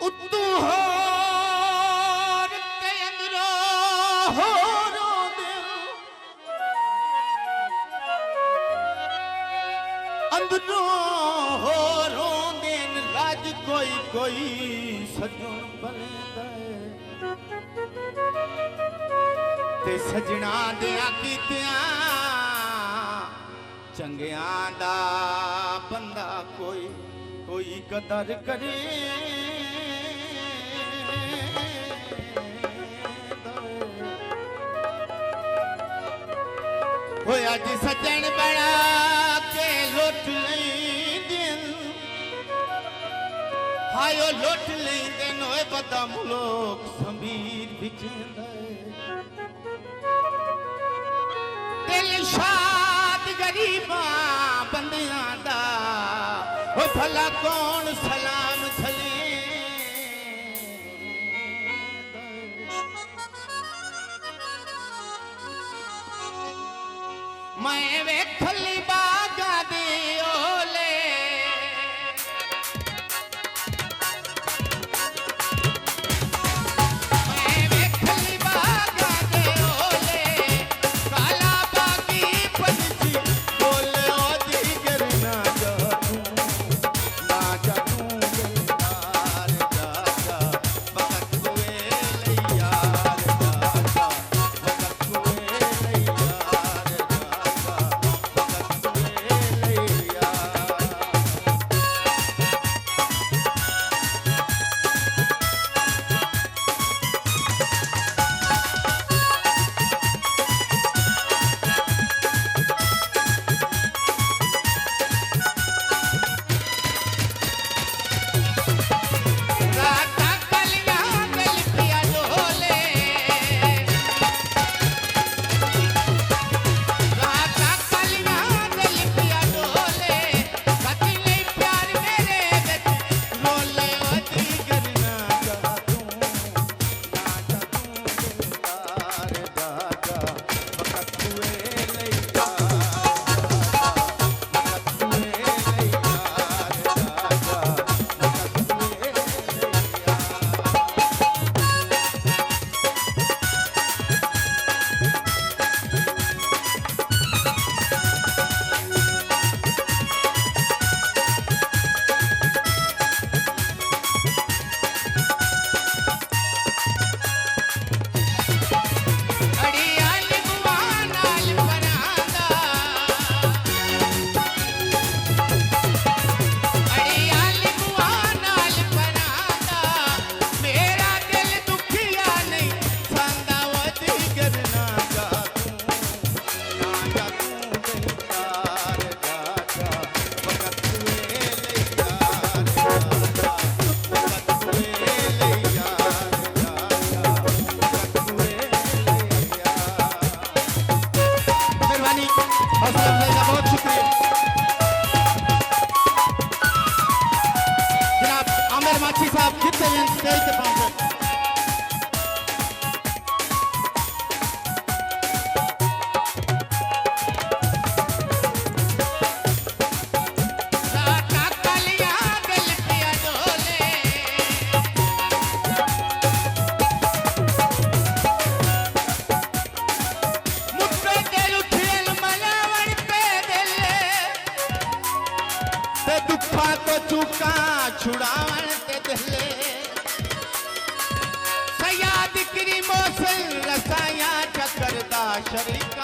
उतू होर के अंदरो होरो दिल अंदरो होरो दिन राज कोई कोई सजन बलदा ते सजना दिया कीतियां चंगियां दा बंदा कोई कोई कदर करे होया जी सजन बड़ा के लुट लेंदिन हायो लुट लेंदिन ओए बदा मुलोक समीर बिचंदा दिल शाद गरीबा बंदियां दा ओ भला कौन सलाम छले मैं वेखली बागा दी ओले मैं वेखली बागा दे ओले काला बागी पंछी बोले ओ दीगर ना जा तू दिलदार जागा वक्त हुए यार जागा वक्त हुए बहुत शुक्रिया जनाब आमिर माछी साहब जितने हैं स्टेज पे पहुंचे दुखा तो चुका छुड़ावन ते दिले सयाद करी मौसल रसाया चकरदा शरीफ